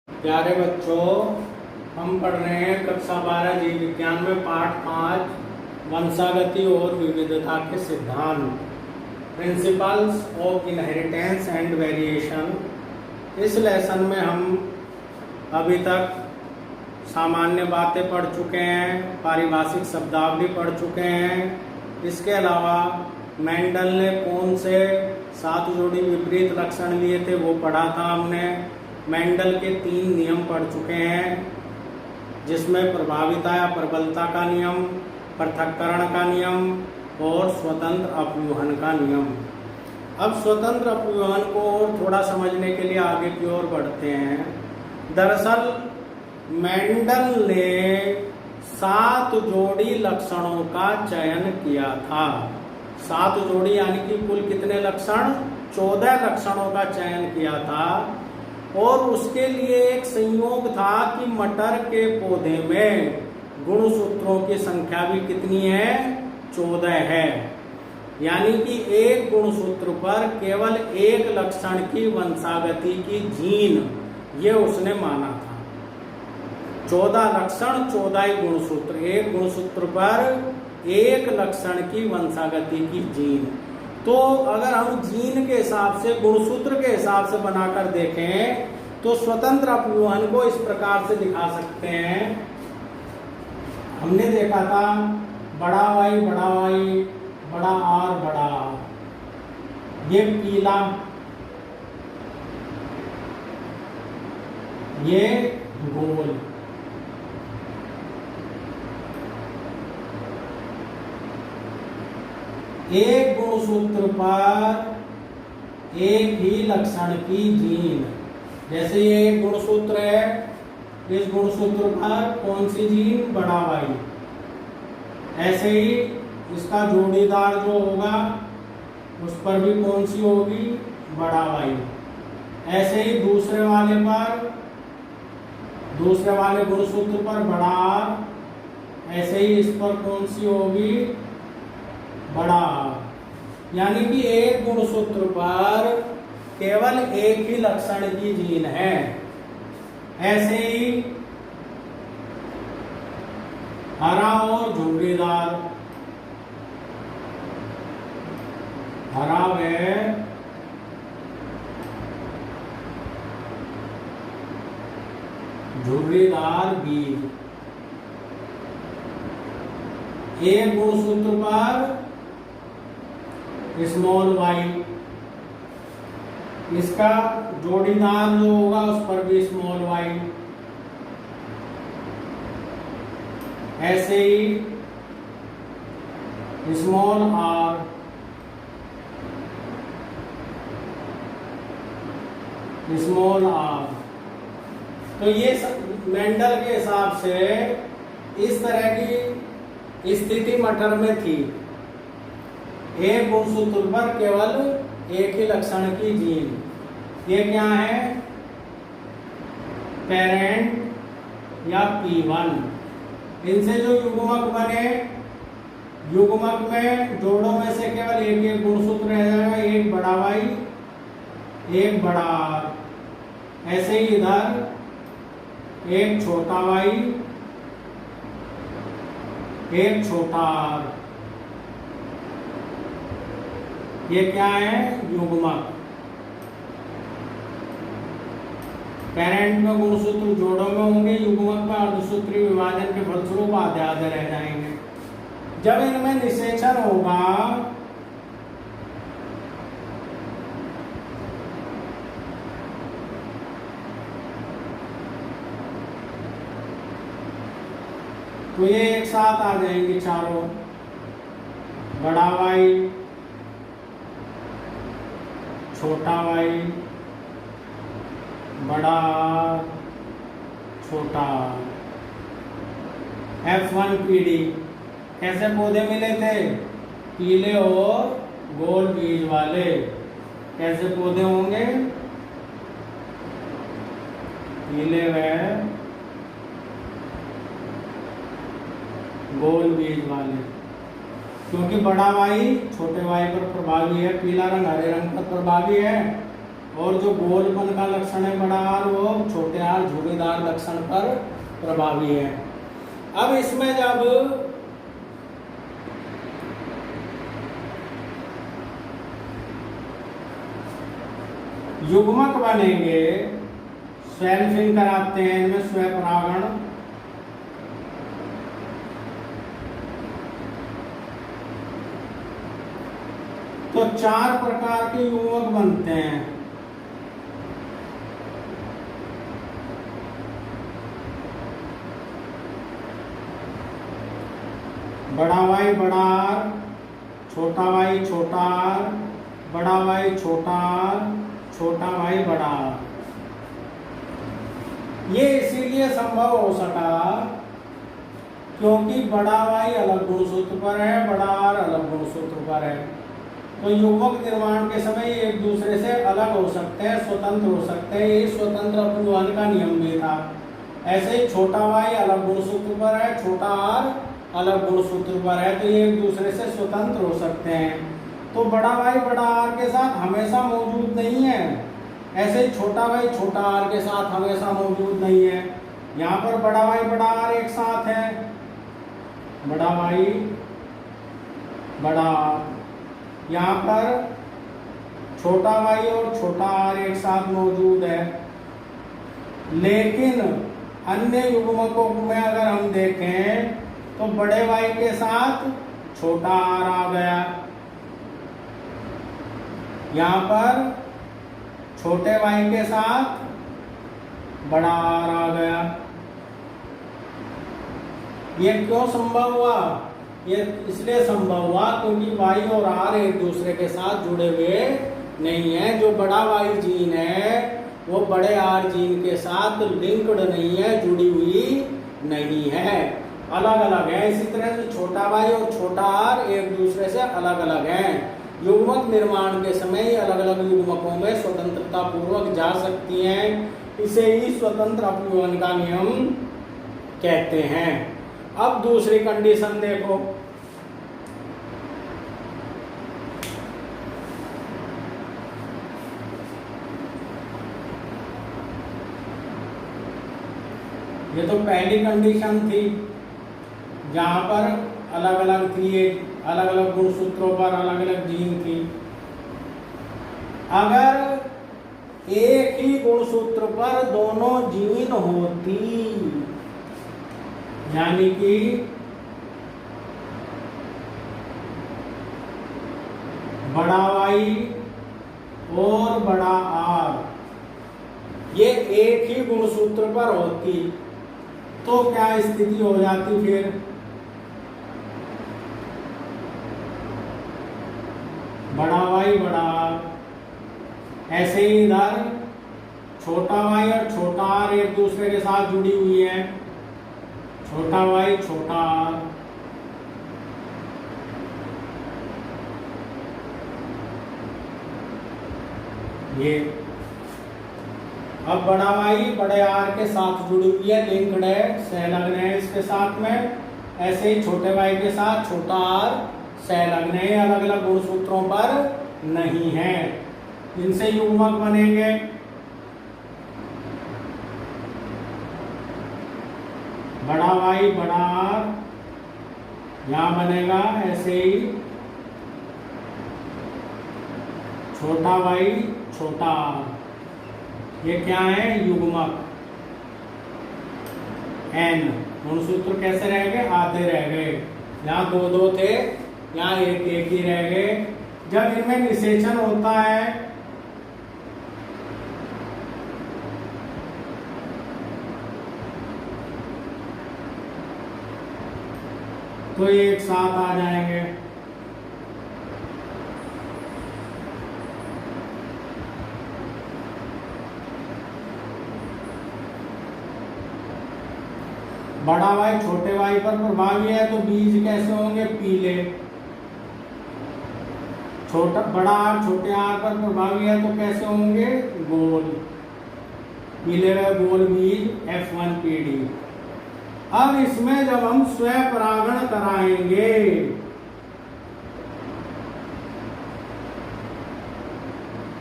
प्यारे बच्चों, हम पढ़ रहे हैं कक्षा 12 जीव विज्ञान में पाठ 5 वंशागति और विविधता के सिद्धांत, principles of inheritance and variation. इस लेसन में हम अभी तक सामान्य बातें पढ़ चुके हैं, पारिभाषिक शब्दावली पढ़ चुके हैं। इसके अलावा मेंडल ने कौन से 7 जोड़ी विपरीत लक्षण लिए थे वो पढ़ा था हमने। मेंडल के 3 नियम पढ़ चुके हैं, जिसमें प्रभाविता या प्रबलता का नियम, पृथक्करण का नियम और स्वतंत्र अपव्यूहन का नियम। अब स्वतंत्र अपव्यूहन को और थोड़ा समझने के लिए आगे की ओर बढ़ते हैं। दरअसल मेंडल ने 7 जोड़ी लक्षणों का चयन किया था। 7 जोड़ी यानी कि कुल कितने लक्षण? 14 लक्षणों का चयन किया था। और उसके लिए एक संयोग था कि मटर के पौधे में गुणसूत्रों की संख्या भी कितनी है? 14 है। यानी कि एक गुणसूत्र पर केवल एक लक्षण की वंशागति की जीन, ये उसने माना था। 14 लक्षण 14 गुणसूत्र, एक गुणसूत्र पर एक लक्षण की वंशागति की जीन। तो अगर हम जीन के हिसाब से, गुणसूत्र के हिसाब से बनाकर देखें तो स्वतंत्र अपव्यूहन को इस प्रकार से दिखा सकते हैं। हमने देखा था बड़ा वाई बड़ा वाई, बड़ा आर बड़ा आर, ये पीला, ये गोल। एक गुणसूत्र पर एक ही लक्षण की जीन, जैसे ये एक गुणसूत्र है, इस गुणसूत्र पर कौन सी जीन? बड़ा वाई। ऐसे ही इसका जोड़ीदार जो होगा उस पर भी कौन सी होगी? बड़ा वाई। ऐसे ही दूसरे वाले गुणसूत्र पर बड़ा आर, ऐसे ही इस पर कौन सी होगी? बड़ा आर। यानी कि एक गुणसूत्र पर केवल एक ही लक्षण की जीन है। ऐसे ही हरा और झुर्रीदार, हरा व झुर्रीदार बीज। एक गुणसूत्र पर स्मॉल वाई, इसका जोड़ीदार जो होगा उस पर भी स्मॉल वाई। ऐसे ही स्मॉल आर, स्मॉल आर। तो ये मेंडल के हिसाब से इस तरह की स्थिति मटर में थी। एक गुणसूत्र पर केवल एक ही लक्षण की जीन। ये क्या है? पेरेंट या P1। इनसे जो युग्मक बने, युग्मक में जोड़ों में से केवल एक एक गुणसूत्र रह जाएगा, एक बड़ा वाई, एक बड़ा आर। ऐसे ही इधर एक छोटा वाई, एक छोटा आर। ये क्या है? युग्मक। पेरेंट में गुणसूत्र जोड़ों में होंगे, युग्मक में अर्धसूत्रीय विभाजन के फलस्वरूप आधे आधे रह जाएंगे। जब इनमें निषेचन होगा तो ये एक साथ आ जाएंगे चारों, बड़ा वाई, छोटा वाई, बड़ा आर, छोटा आर। F1PD। कैसे पौधे मिले थे? पीले और गोल बीज वाले। कैसे पौधे होंगे? पीले व गोल बीज वाले। क्योंकि बड़ा वाई छोटे वाई पर प्रभावी है, पीला रंग हरे रंग पर प्रभावी है, और जो गोलपन का लक्षण है बड़ा आर, वो छोटे आर झुर्रीदार लक्षण पर प्रभावी है। अब इसमें जब युग्मक बनेंगे, सेल्फिंग कराते हैं इनमें स्वपरागण, तो 4 प्रकार के युग्मक बनते हैं। बड़ा वाई बड़ा आर, छोटा वाई छोटा आर, बड़ा वाई छोटा आर, छोटा वाई बड़ा आर। ये इसीलिए संभव हो सका क्योंकि बड़ा वाई अलग गुणसूत्र पर है, बड़ा आर अलग गुणसूत्र पर है। तो युग्मक निर्माण के समय एक दूसरे से अलग हो सकते हैं, स्वतंत्र हो सकते हैं। ये स्वतंत्र अपवर्तन का नियम भी था। ऐसे ही छोटा वाई अलग गुणसूत्र पर है, छोटा आर अलग गुणसूत्र पर है, तो ये एक दूसरे से स्वतंत्र हो सकते हैं। तो बड़ा वाई बड़ा आर के साथ हमेशा मौजूद नहीं है, ऐसे ही छोटा वाई छोटा आर के साथ हमेशा मौजूद नहीं है। यहाँ पर बड़ा वाई बड़ा आर एक साथ है, बड़ा वाई बड़ा आर, यहाँ पर छोटा वाई और छोटा आर एक साथ मौजूद है। लेकिन अन्य युग्मकों में अगर हम देखें तो बड़े वाई के साथ छोटा आर आ गया, यहाँ पर छोटे वाई के साथ बड़ा आर आ गया। ये क्यों संभव हुआ? ये इसलिए संभव हुआ क्योंकि वाई और आर एक दूसरे के साथ जुड़े हुए नहीं है। जो बड़ा वाई जीन है वो बड़े आर जीन के साथ लिंक्ड नहीं है, जुड़ी हुई नहीं है, अलग अलग है। इसी तरह से छोटा वाई और छोटा आर एक दूसरे से अलग अलग हैं। युग्मक निर्माण के समय अलग अलग युग्मकों में स्वतंत्रता पूर्वक जा सकती हैं। इसे ही स्वतंत्र अपव्यवन का नियम कहते हैं। अब दूसरी कंडीशन देखो, ये तो पहली कंडीशन थी जहां पर अलग अलग थी, अलग अलग गुणसूत्रों पर अलग अलग जीन थी। अगर एक ही गुणसूत्र पर दोनों जीन होती, यानी कि बड़ा वाई और बड़ा आर ये एक ही गुणसूत्र पर होती, तो क्या स्थिति हो जाती फिर? बड़ा वाई बड़ा आर, ऐसे ही इधर छोटा वाई और छोटा आर एक दूसरे के साथ जुड़ी हुई है, छोटा वाई छोटा आर। ये अब बड़ा वाई बड़े आर के साथ जुड़ी हुई है, लिंक्ड है, सहलग्न है इसके साथ में। ऐसे ही छोटे वाई के साथ छोटा आर सहलग्न है, अलग अलग गुणसूत्रों पर नहीं है। इनसे युग्मक बनेंगे। बड़ा वाई बड़ा आर यहां बनेगा, ऐसे ही छोटा वाई छोटा आर। ये क्या है? युग्मक। एन गुणसूत्र कैसे रह गए? आधे रह गए। यहाँ दो दो थे, यहाँ एक एक ही रह गए। जब इनमें निषेचन होता है तो ये एक साथ आ जाएंगे। बड़ा वाई छोटे वाई पर प्रभावी है, तो बीज कैसे होंगे? पीले। छोटा बड़ा आर छोटे आर पर प्रभावी है, तो कैसे होंगे? गोल। पीले व गोल बीज F1PD। अब इसमें जब हम स्वपरागण कराएंगे,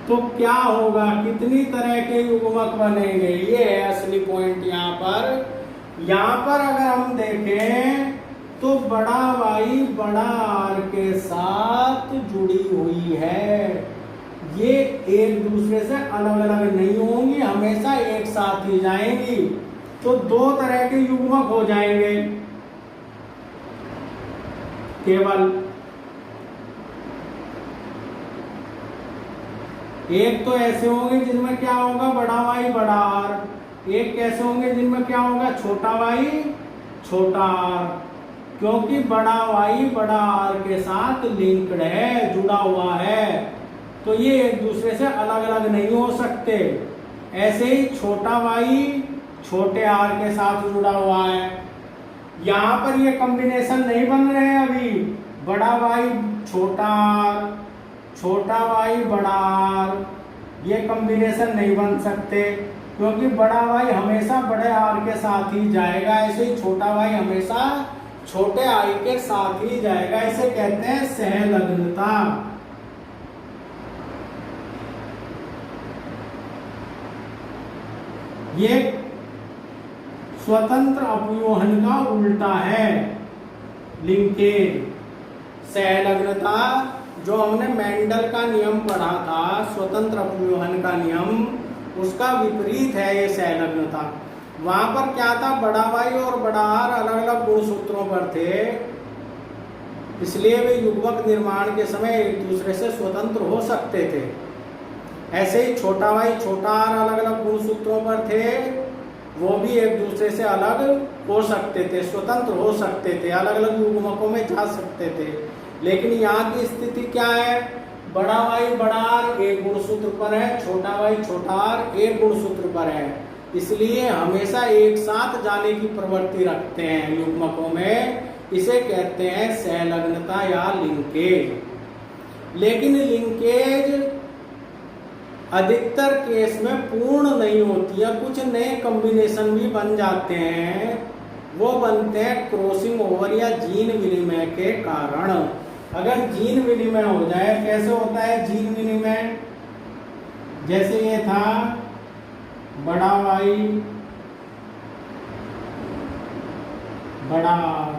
तो क्या होगा, कितनी तरह के युग्मक बनेंगे, ये है असली पॉइंट यहाँ पर। यहाँ पर अगर हम देखें तो बड़ा वाई बड़ा आर के साथ जुड़ी हुई है, ये एक दूसरे से अलग अलग नहीं होंगी, हमेशा एक साथ ही जाएंगी। तो दो तरह के युग्मक हो जाएंगे केवल, एक तो ऐसे होंगे जिनमें क्या होगा बड़ा वाई बड़ा आर, एक कैसे होंगे जिनमें क्या होगा छोटा वाई छोटा आर, क्योंकि बड़ा वाई बड़ा आर के साथ लिंक्ड है, जुड़ा हुआ है, तो ये एक दूसरे से अलग अलग नहीं हो सकते। ऐसे ही छोटा वाई छोटे आर के साथ जुड़ा हुआ है, यहाँ पर ये कॉम्बिनेशन नहीं बन रहे हैं अभी, बड़ा वाई छोटा आर छोटा वाई बड़ा आर, ये कॉम्बिनेशन नहीं बन सकते, क्योंकि बड़ा वाई हमेशा बड़े आर के साथ ही जाएगा, ऐसे ही छोटा वाई हमेशा छोटे आई के साथ ही जाएगा, इसे कहते हैं सहलग्नता। ये स्वतंत्र अपव्यूहन का उल्टा है लिंकेज। सहलग्नता जो हमने मेंडल का नियम पढ़ा था, स्वतंत्र अपव्यूहन का नियम, उसका विपरीत है ये सहलग्नता। वहां पर क्या था, बड़ा वाई और बड़ा आर अलग अलग गुणसूत्रों पर थे, इसलिए वे युग्मक निर्माण के समय एक दूसरे से स्वतंत्र हो सकते थे। ऐसे ही छोटा वाई छोटा आर अलग अलग गुणसूत्रों पर थे, वो भी एक दूसरे से अलग हो सकते थे, स्वतंत्र हो सकते थे, अलग अलग युग्मकों में जा सकते थे। लेकिन यहाँ की स्थिति क्या है, बड़ा वाई बड़ा आर एक गुणसूत्र पर है, छोटा वाई छोटा आर एक गुणसूत्र पर है, इसलिए हमेशा एक साथ जाने की प्रवृत्ति रखते हैं युग्मकों में, इसे कहते हैं सहलग्नता या लिंकेज। लेकिन लिंकेज अधिकतर केस में पूर्ण नहीं होती है, कुछ नए कॉम्बिनेशन भी बन जाते हैं, वो बनते हैं क्रॉसिंग ओवर या जीन विनिमय के कारण। अगर जीन विनिमय हो जाए, कैसे होता है जीन विनिमय, जैसे ये था बड़ा वाई बड़ा आर,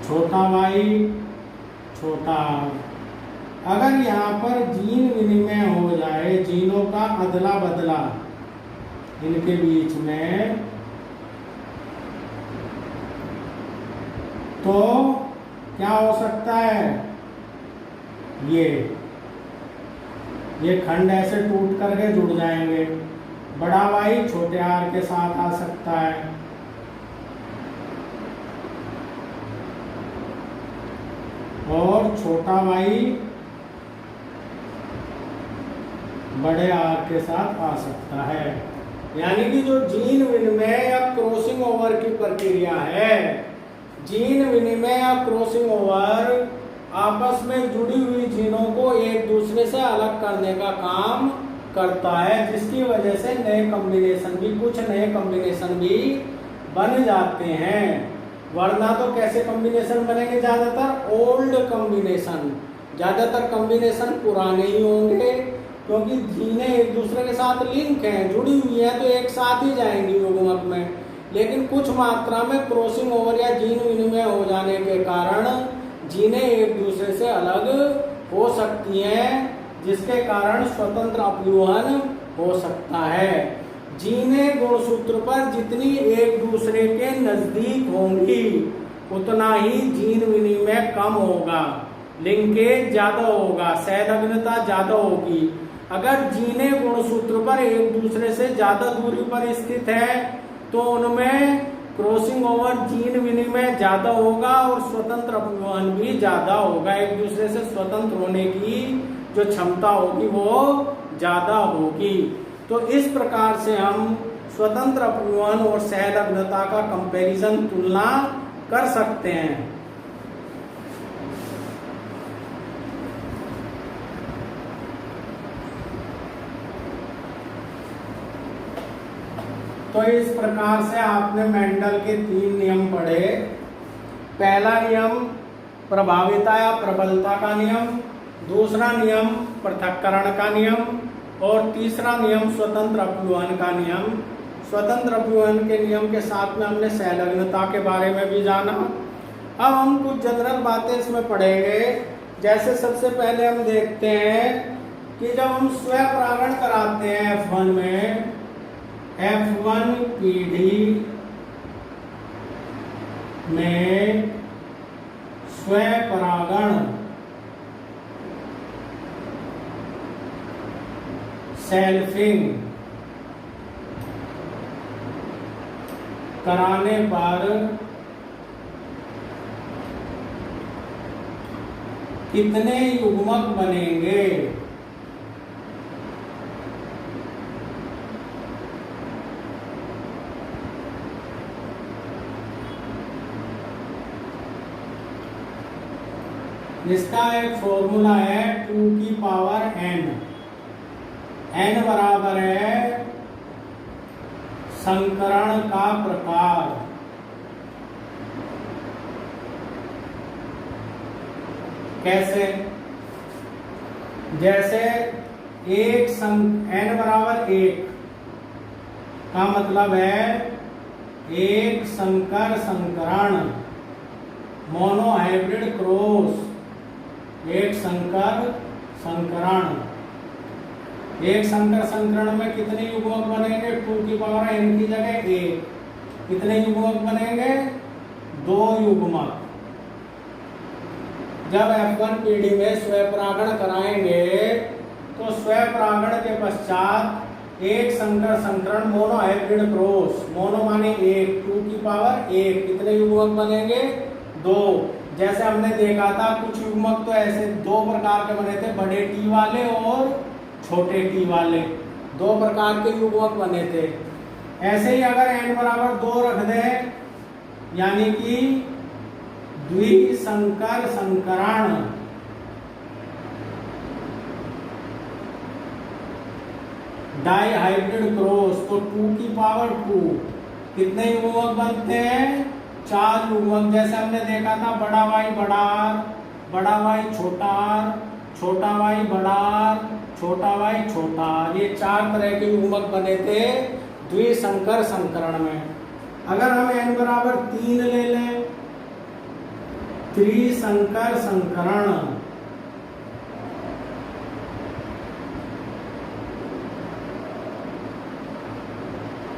छोटा वाई छोटा आर। अगर यहाँ पर जीन विनिमय हो जाए, जीनों का अदला बदला इनके बीच में, तो क्या हो सकता है, ये खंड ऐसे टूट करके जुड़ जाएंगे, बड़ा वाई छोटे आर के साथ आ सकता है, और छोटा वाई बड़े आर के साथ आ सकता है। यानी कि जो जीन विनिमय या क्रॉसिंग ओवर की प्रक्रिया है, जीन विनिमय या क्रॉसिंग ओवर आपस में जुड़ी हुई जीनों को एक दूसरे से अलग करने का काम करता है, जिसकी वजह से कुछ नए कॉम्बिनेशन भी बन जाते हैं। वरना तो कैसे कॉम्बिनेशन बनेंगे, ज्यादातर ओल्ड कॉम्बिनेशन, ज्यादातर कॉम्बिनेशन पुराने ही होंगे, क्योंकि जीनें एक दूसरे के साथ लिंक हैं, जुड़ी हुई हैं, तो एक साथ ही जाएंगी युग्मक में। लेकिन कुछ मात्रा में क्रॉसिंग ओवर या जीन विनिमय हो जाने के कारण जीनें एक दूसरे से अलग हो सकती हैं, जिसके कारण स्वतंत्र अपव्यूहन हो सकता है। जीनें गुणसूत्र पर जितनी एक दूसरे के नजदीक होंगी, उतना ही जीन विनिमय कम होगा, लिंकेज ज्यादा होगा, सहलग्नता ज्यादा होगी। अगर जीनें गुणसूत्र पर एक दूसरे से ज्यादा दूरी पर स्थित है, तो उनमें क्रॉसिंग ओवर जीन विनिमय ज्यादा होगा और स्वतंत्र अपव्यूहन भी ज्यादा होगा, एक दूसरे से स्वतंत्र होने की जो क्षमता होगी वो ज्यादा होगी। तो इस प्रकार से हम स्वतंत्र अपव्यूहन और सहलग्नता का कंपैरिजन, तुलना कर सकते हैं। तो इस प्रकार से आपने मेंडल के 3 नियम पढ़े, पहला नियम प्रभाविता या प्रबलता का नियम, दूसरा नियम पृथक्करण का नियम और तीसरा नियम स्वतंत्र अपव्यूहन का नियम। स्वतंत्र अपव्यूहन के नियम के साथ में हमने संलग्नता के बारे में भी जाना। अब हम कुछ जनरल बातें इसमें पढ़ेंगे। जैसे सबसे पहले हम देखते हैं कि जब हम स्वपरागण कराते हैं F1 में, F1 पीढ़ी में स्वपरागण सेल्फिंग कराने पर कितने युग्मक बनेंगे? इसका एक फॉर्मूला है 2 की पावर n। n बराबर है संकरण का प्रकार। कैसे? जैसे n बराबर 1 का मतलब है एक संकर संकरण, मोनो हाइब्रिड क्रॉस, एक संकर संकरण। एक संकर संकरण में कितने युग्मक बनेंगे? 2 की पावर n की जगह 1। कितने युग्मक बनेंगे? 2 युग्मक। जब F1 पीढ़ी में स्वपरागण कराएंगे तो स्वपरागण के पश्चात एक संकर संकरण मोनो हाइब्रिड क्रॉस, मोनो माने 1, 2 की पावर 1, कितने युग्मक बनेंगे? 2। जैसे हमने देखा था कुछ युग्मक तो ऐसे 2 प्रकार के बने थे, बड़े टी वाले और छोटे टी वाले, 2 प्रकार के युग्मक बने थे। ऐसे ही अगर n बराबर 2 रख दें, यानी कि द्विसंकर संकरण, डाई हाइब्रिड क्रॉस, तो 2 की पावर 2, कितने युग्मक बनते हैं? 4 युग्मक। जैसे हमने देखा था बड़ा वाई बड़ा R, बड़ा वाई छोटा r, छोटा वाई बड़ा R, छोटा वाई छोटा r, ये 4 तरह के युग्मक बने थे द्विसंकर संकरण में। अगर हम n बराबर 3 ले लें, त्रिसंकर संकरण,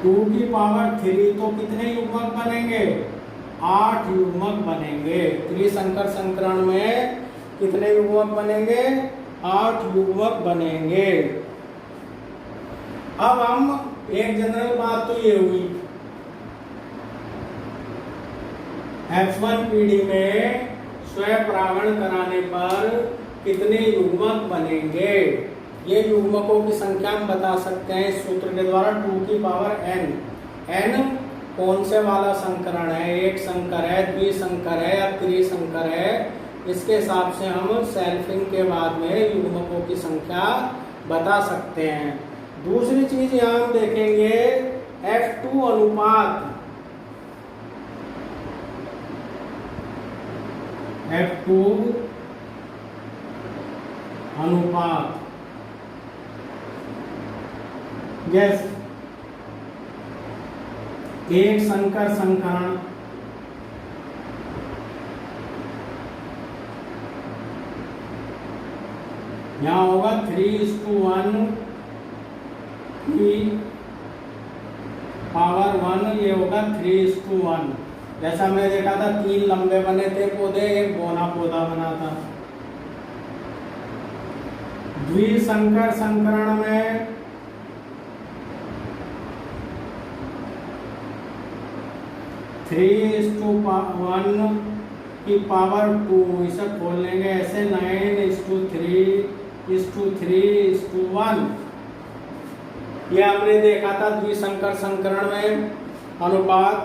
टू की पावर 3, तो कितने युग्मक बनेंगे? 8 युग्मक बनेंगे। त्रिसंकर संकरण में कितने युग्मक बनेंगे? 8 युग्मक बनेंगे। अब हम एक जनरल बात तो ये हुई, F1 पीढ़ी में स्वपरागण कराने पर कितने युग्मक बनेंगे? ये युग्मकों की संख्या हम बता सकते हैं इस सूत्र के द्वारा, 2 की पावर n। n कौन से वाला संकरण है? एक संकर है, द्विसंकर है या त्रिसंकर है? इसके हिसाब से हम सेल्फिंग के बाद में युग्मकों की संख्या बता सकते हैं। दूसरी चीज यहाँ हम देखेंगे F2 अनुपात। F2 अनुपात, यस, एक संकर संकरण, यहाँ होगा 3:1 की पावर 1, ये होगा 3:1। जैसा हमने देखा था 3 लंबे बने थे पौधे, एक बौना पौधा बना था। द्विसंकर संकरण में थ्री इस टू 1 की पावर 2, इसे खोल लेंगे ऐसे 9:3:3:1। ये हमने देखा था द्विसंकर संकरण में अनुपात।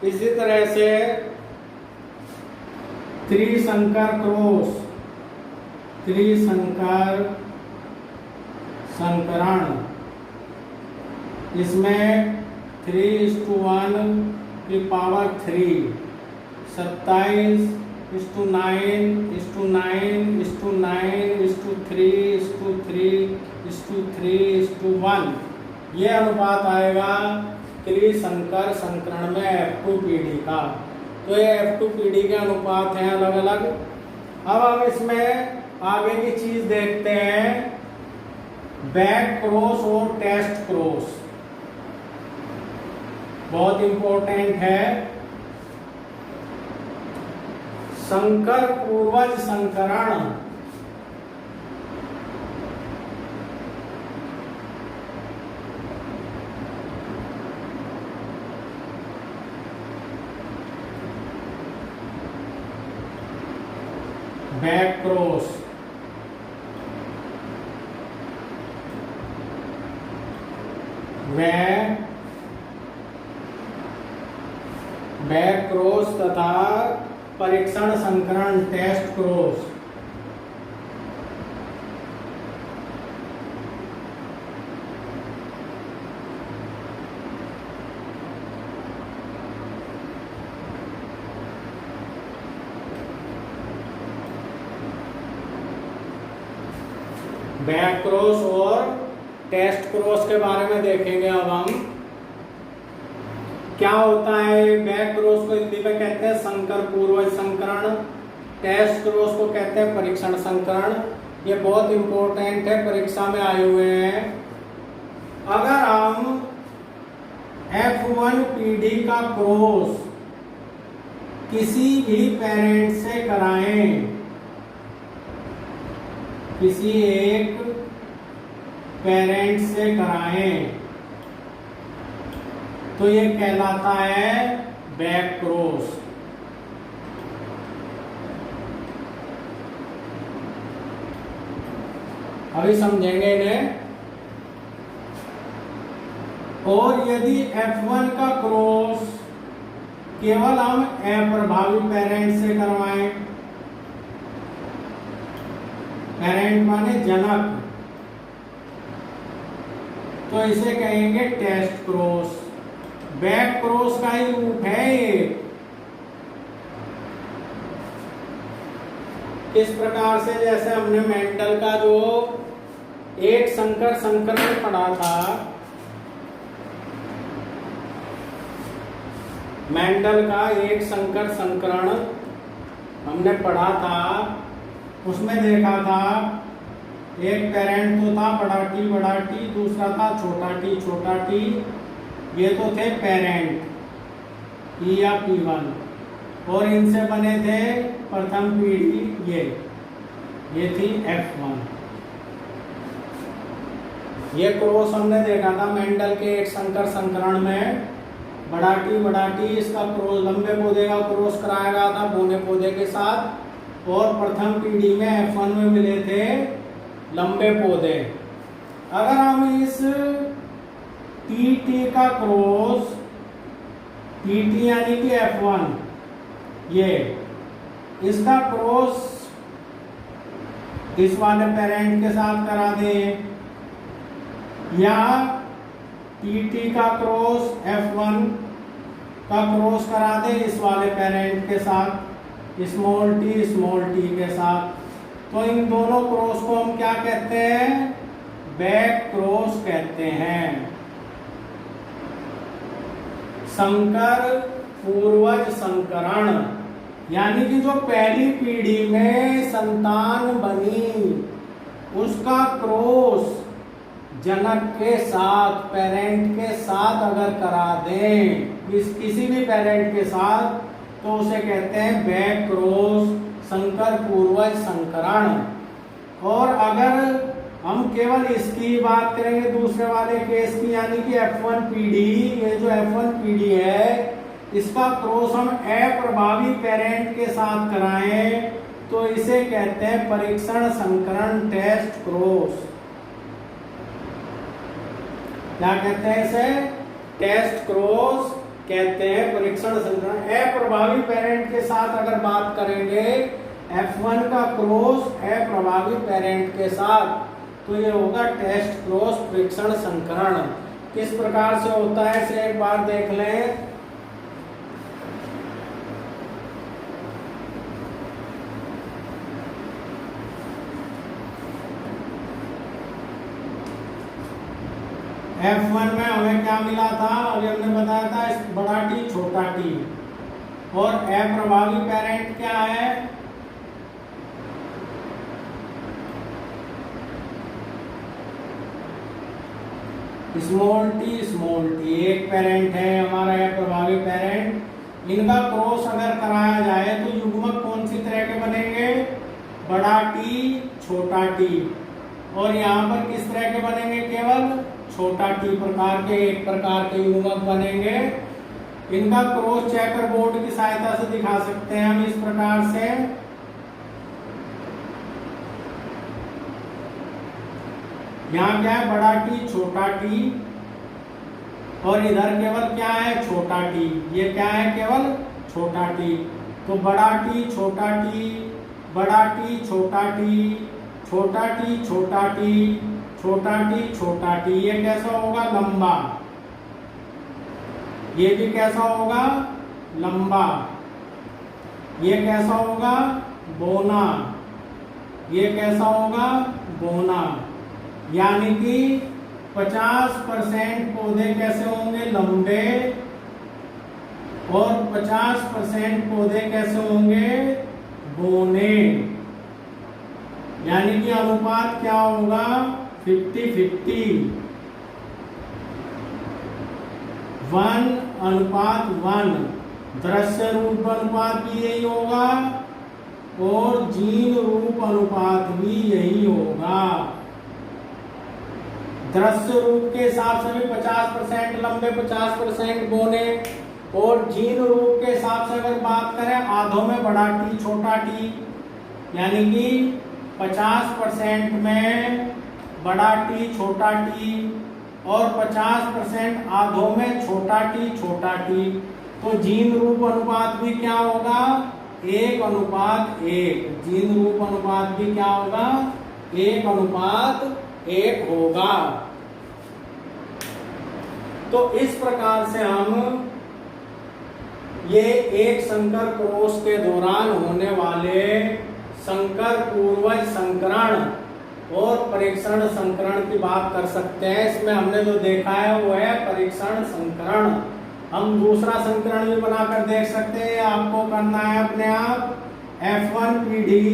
इसी तरह से त्रिसंकर क्रॉस, त्रिसंकर संकरण, इसमें 3:1 की पावर 3 27:9:9:9:3:3:1 ये अनुपात आएगा त्रिसंकर संकरण में F2PD का। तो ये F2PD के अनुपात हैं अलग अलग। अब हम इसमें आगे की चीज देखते हैं, बैक क्रॉस और टेस्ट क्रॉस बहुत इंपॉर्टेंट है। संकर पूर्वज संकरण बैक क्रॉस बैक क्रॉस तथा परीक्षण संकरण टेस्ट क्रॉस। बैक क्रॉस और टेस्ट क्रॉस के बारे में देखेंगे। अब हम क्या होता है, बैक क्रॉस को हिंदी में कहते हैं संकर पूर्वज संकरण, टेस्ट क्रॉस को कहते हैं परीक्षण संकरण। ये बहुत इंपॉर्टेंट है, परीक्षा में आए हुए हैं। अगर हम F1PD का क्रॉस किसी भी पेरेंट से कराएं, किसी एक पेरेंट से कराएं, तो ये कहलाता है बैक क्रॉस। अभी समझेंगे इन्हें। और यदि F1 का क्रॉस केवल हम अप्रभावी पेरेंट से करवाएं, पेरेंट माने जनक, तो इसे कहेंगे टेस्ट क्रॉस। बैक क्रॉस का ही रूप है ये। इस प्रकार से जैसे हमने मेंडल का जो एक संकर संकरण पढ़ा था, मेंडल का एक संकर संकरण हमने पढ़ा था, उसमें देखा था एक पेरेंट तो था बड़ा टी, दूसरा था छोटा टी। ये तो थे पेरेंट P या P1 और इनसे बने थे प्रथम पीढ़ी ये थी F1। ये क्रॉस हमने देखा था मेंडल के एक संकर संकरण में, बड़ा टी इसका क्रॉस लंबे पौधे का क्रॉस कराया गया था बौने पौधे के साथ, और प्रथम पीढ़ी में F1 में मिले थे लंबे पौधे। अगर हम इस TT का क्रॉस, TT यानी कि F1, ये इसका क्रॉस इस वाले पेरेंट के साथ करा दें, या TT का क्रॉस F1 का क्रॉस करा दें इस वाले पेरेंट के साथ, स्मॉल टी के साथ, तो इन दोनों क्रॉस को हम क्या कहते हैं, बैक क्रॉस कहते हैं। संकर पूर्वज संकरण यानी कि जो पहली पीढ़ी में संतान बनी उसका क्रॉस जनक के साथ, पेरेंट के साथ अगर करा दें, किसी भी पेरेंट के साथ, तो उसे कहते हैं बैक क्रॉस, संकर पूर्वज संकरण। और अगर हम केवल इसकी बात करेंगे दूसरे वाले केस की, यानी कि F1PD, ये जो F1PD है इसका क्रॉस हम अप्रभावी पेरेंट के साथ कराएं, तो इसे कहते हैं परीक्षण संकरण टेस्ट क्रॉस। क्या कहते हैं इसे, टेस्ट क्रॉस कहते हैं, परीक्षण संकरण। अप्रभावी पेरेंट के साथ अगर बात करेंगे F1 का क्रॉस अप्रभावी पेरेंट के साथ, तो ये होगा टेस्ट क्रॉस परीक्षण संकरण। किस प्रकार से होता है इसे एक बार देख लें। F1 में हमें क्या मिला था, अभी हमने बताया था बड़ा टी छोटा टी, और अप्रभावी पेरेंट क्या है, स्मॉल टी, एक पेरेंट है हमारा अप्रभावी पेरेंट। इनका क्रॉस अगर कराया जाए तो युग्मक कौन सी तरह के बनेंगे, बड़ा टी छोटा टी, और यहाँ पर किस तरह के बनेंगे, केवल छोटा टी प्रकार के, एक प्रकार के युग्मक बनेंगे। इनका क्रॉस चेकर बोर्ड की सहायता से दिखा सकते हैं हम इस प्रकार से। यहाँ क्या है, बड़ा टी छोटा टी, और इधर केवल क्या है, छोटा टी। ये क्या है, केवल छोटा टी। तो बड़ा टी छोटा टी, बड़ा टी छोटा टी, छोटा टी छोटा टी, छोटा टी छोटा टी। ये कैसा होगा, लंबा। ये भी कैसा होगा, लंबा। ये कैसा होगा, बोना। ये कैसा होगा, बोना। यानी कि 50% पौधे कैसे होंगे, लंबे, और 50% पौधे कैसे होंगे, बोने। यानी कि अनुपात क्या होगा, 50-50, 1:1। दृश्य रूप अनुपात भी यही होगा, और जीन रूप अनुपात भी यही होगा। दृश्य रूप के हिसाब से भी 50% लंबे, 50% बोने, और जीन रूप के हिसाब से अगर बात करें आधों में बड़ा टी छोटा टी, यानी कि 50% में बड़ा टी छोटा टी, और 50% आधों में छोटा टी। तो जीन रूप अनुपात भी क्या होगा, 1:1। जीन रूप अनुपात भी क्या होगा, 1:1 होगा। तो इस प्रकार से हम ये एक संकर क्रॉस के दौरान होने वाले संकर पूर्वज संकरण और परीक्षण संकरण की बात कर सकते हैं। इसमें हमने जो देखा है वो है परीक्षण संकरण। हम दूसरा संकरण भी बनाकर देख सकते हैं, आपको करना है अपने आप। F1 पीढ़ी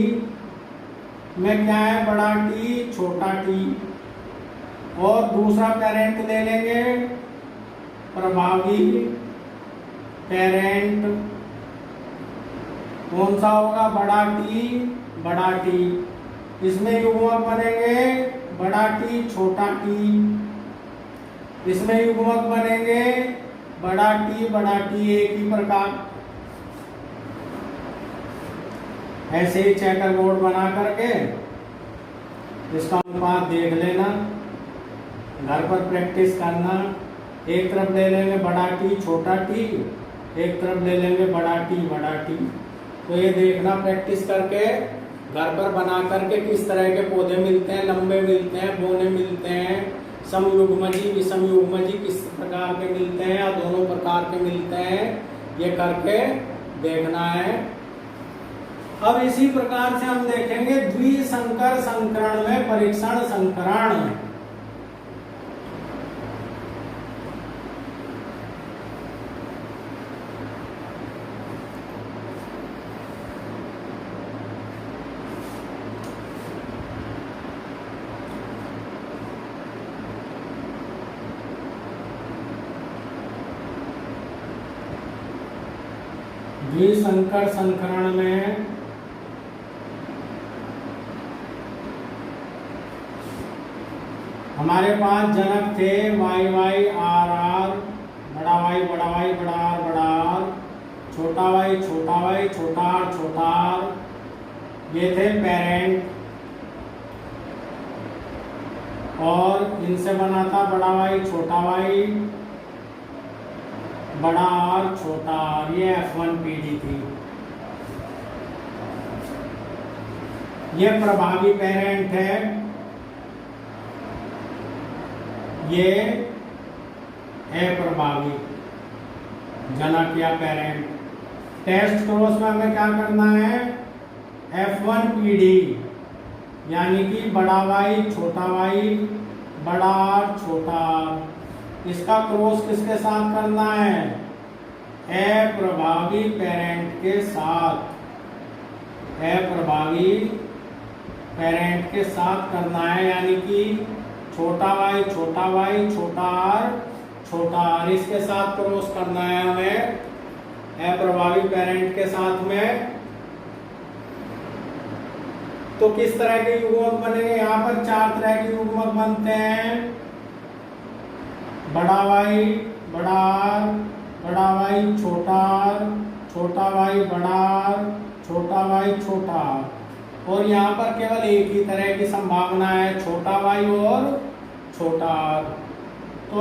में क्या है, बड़ा टी छोटा टी, और दूसरा पेरेंट ले लेंगे प्रभावी पेरेंट। कौन सा होगा, बड़ा टी। इसमें युग्मक बनेंगे बड़ा टी छोटा टी, इसमें युग्मक बनेंगे बड़ा टी एक ही प्रकार। ऐसे ही चेकर बोर्ड बना करके इसका अनुपात देख लेना, घर पर प्रैक्टिस करना। एक तरफ ले लेंगे बड़ा टी छोटा टी, एक तरफ ले लेंगे बड़ा टी। तो ये देखना प्रैक्टिस करके, घर पर बना करके किस तरह के पौधे मिलते हैं, लंबे मिलते हैं, बोने मिलते हैं, समयुग्मजी विषमयुग्मजी किस प्रकार के मिलते हैं, या दोनों प्रकार के मिलते हैं, ये करके देखना है। अब इसी प्रकार से हम देखेंगे द्विसंकर संकरण में परीक्षण संकरण। द्विसंकर संकरण में हमारे पास जनक थे YY RR, बड़ा Y बड़ा R बड़ा R, छोटा y छोटा R, ये थे पेरेंट, और इनसे बना था बड़ा Y छोटा R छोटा R। ये F1 पीढ़ी थी। ये प्रभावी पेरेंट है, ये अप्रभावी जनक या पेरेंट। टेस्ट क्रॉस में हमें क्या करना है, F1 पीढ़ी यानी कि बड़ा Y छोटा R छोटा R, इसका क्रॉस किसके साथ करना है? अप्रभावी पेरेंट के साथ, अप्रभावी पेरेंट के साथ करना है, यानी कि छोटा y छोटा r, इसके साथ क्रॉस करना है हमें अप्रभावी पेरेंट के साथ में। तो किस तरह के युग्मक बनेंगे? यहाँ पर 4 तरह के युग्मक बनते हैं। बड़ा Y बड़ा R, बड़ा Y छोटा r, छोटा y बड़ा R, छोटा y छोटा r। और यहाँ पर केवल एक ही तरह की संभावना है, छोटा y और छोटा r। तो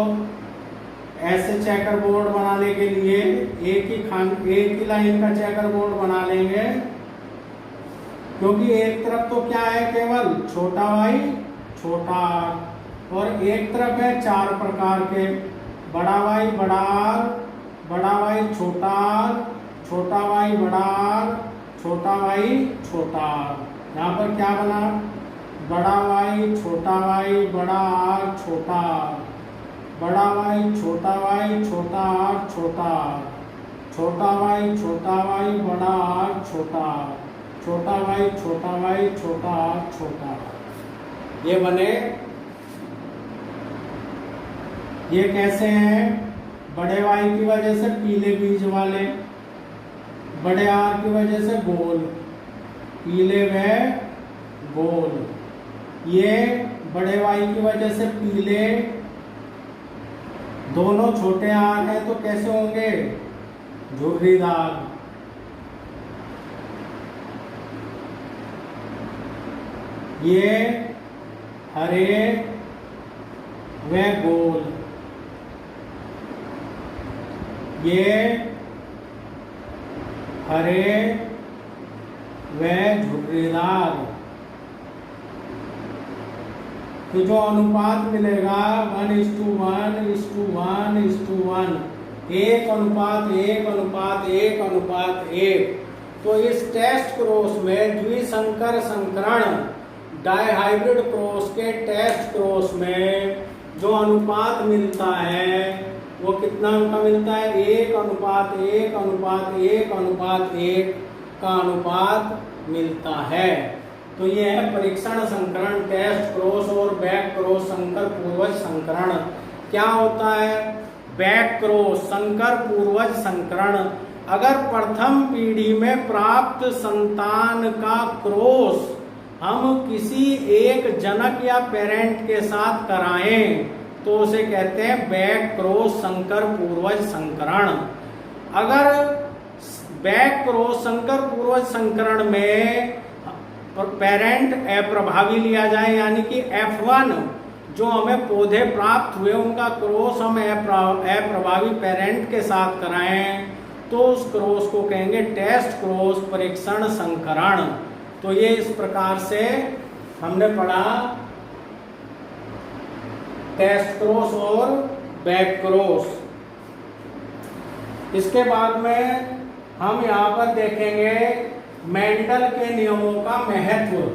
ऐसे चेकर बोर्ड बनाने के लिए एक ही लाइन का चेकर बोर्ड बना लेंगे, क्योंकि एक तरफ तो क्या है, केवल छोटा y छोटा r, और एक तरफ है 4 प्रकार के, बड़ा y बड़ा r, बड़ा y छोटा r, छोटा y बड़ा r, छोटा y छोटा r। यहाँ पर क्या बना? बड़ा y छोटा y बड़ा r छोटा r, बड़ा y छोटा r छोटा r, छोटा y बड़ा r छोटा r, छोटा y छोटा r छोटा r। ये बने। ये कैसे हैं? बड़े Y की वजह से पीले बीज वाले, बड़े R की वजह से गोल, पीले व गोल। ये बड़े Y की वजह से पीले, दोनों छोटे R हैं तो कैसे होंगे? झुर्रीदार। ये हरे व गोल, ये हरे व झुर्रीदार। तो जो अनुपात मिलेगा 1:1:1:1, 1:1:1:1। तो इस टेस्ट क्रॉस में द्विसंकर संकरण डाइहाइब्रिड क्रॉस के टेस्ट क्रॉस में जो अनुपात मिलता है वो कितना का मिलता है? 1:1:1:1 का अनुपात मिलता है। तो ये है परीक्षण संकरण, टेस्ट क्रॉस और बैक क्रॉस संकर पूर्वज संकरण। क्या होता है बैक क्रॉस, संकर पूर्वज संकरण? अगर प्रथम पीढ़ी में प्राप्त संतान का क्रॉस हम किसी एक जनक या पेरेंट के साथ कराएं तो उसे कहते हैं बैक क्रॉस संकर पूर्वज संकरण। अगर बैक क्रॉस संकर पूर्वज संकरण में पेरेंट अप्रभावी लिया जाए, यानी कि F1 जो हमें पौधे प्राप्त हुए उनका क्रॉस हम अप्रभावी पेरेंट के साथ कराएं तो उस क्रॉस को कहेंगे टेस्ट क्रॉस परीक्षण संकरण। तो ये इस प्रकार से हमने पढ़ा टेस्ट क्रॉस और बैक क्रॉस। इसके बाद में हम यहाँ पर देखेंगे मेंडल के नियमों का महत्व।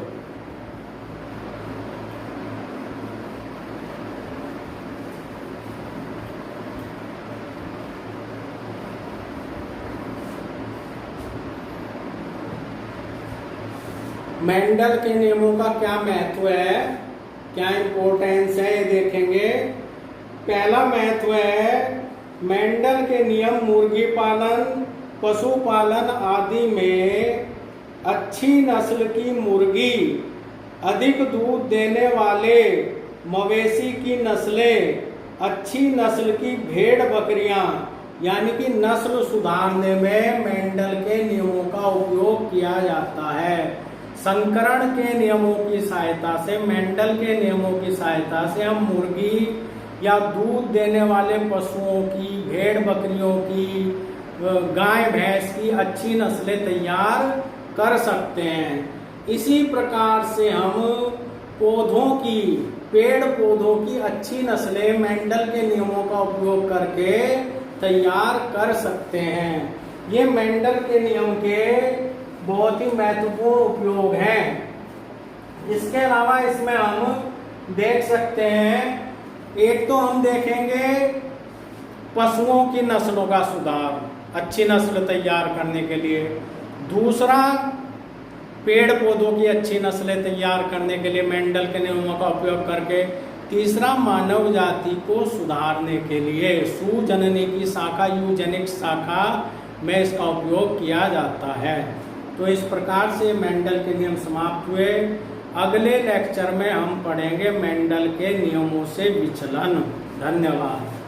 मेंडल के नियमों का क्या महत्व है, क्या इंपॉर्टेंस है, ये देखेंगे। पहला महत्व है मेंडल के नियम मुर्गी पालन, पशुपालन आदि में अच्छी नस्ल की मुर्गी, अधिक दूध देने वाले मवेशी की नस्लें, अच्छी नस्ल की भेड़ बकरियां, यानी कि नस्ल सुधारने में मेंडल के नियमों का उपयोग किया जाता है। संकरण के नियमों की सहायता से, मेंडल के नियमों की सहायता से हम मुर्गी या दूध देने वाले पशुओं की, भेड़ बकरियों की, गाय भैंस की अच्छी नस्लें तैयार कर सकते हैं। इसी प्रकार से हम पौधों की, पेड़ पौधों की अच्छी नस्लें मेंडल के नियमों का उपयोग करके तैयार कर सकते हैं। ये मेंडल के नियम के बहुत ही महत्वपूर्ण उपयोग हैं। इसके अलावा इसमें हम देख सकते हैं एक तो हम देखेंगे पशुओं की नस्लों का सुधार, अच्छी नस्ल तैयार करने के लिए। दूसरा, पेड़ पौधों की अच्छी नस्लें तैयार करने के लिए मेंडल के नियमों का उपयोग करके। तीसरा, मानव जाति को सुधारने के लिए सुजननी की शाखा, यूजेनिक्स शाखा में इसका उपयोग किया जाता है। तो इस प्रकार से मेंडल के नियम समाप्त हुए। अगले लेक्चर में हम पढ़ेंगे मेंडल के नियमों से विचलन। धन्यवाद।